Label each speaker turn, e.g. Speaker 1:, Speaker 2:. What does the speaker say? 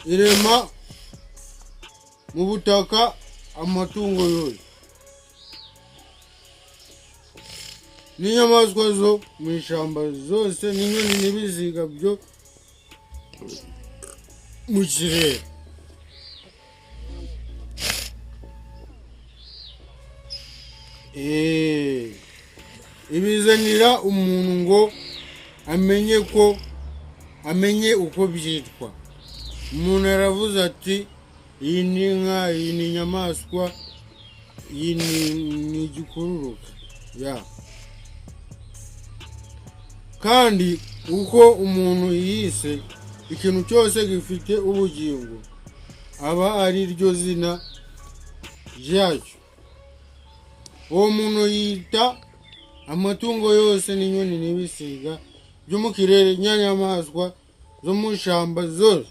Speaker 1: irema mu butaka amatungo yose n'inyamaswa zo mu ishyamba zose n'inyoni n'ibisiga byo mu kirere. Ibizanira umuntu ngo amenye uko byitwa. Umuntu aravuze ati iyi ni inka, iyi ni inyamaswa, iyi ni igikururuka. Kandi uko umuntu yise ikintu cyose gifite ubugingo aba ari ryo zina ryacyo. Uwo muntu yita amatungo yose n'inyoni n'ibisiga byo mu kirere n'inyamaswa zo mu ishyamba zose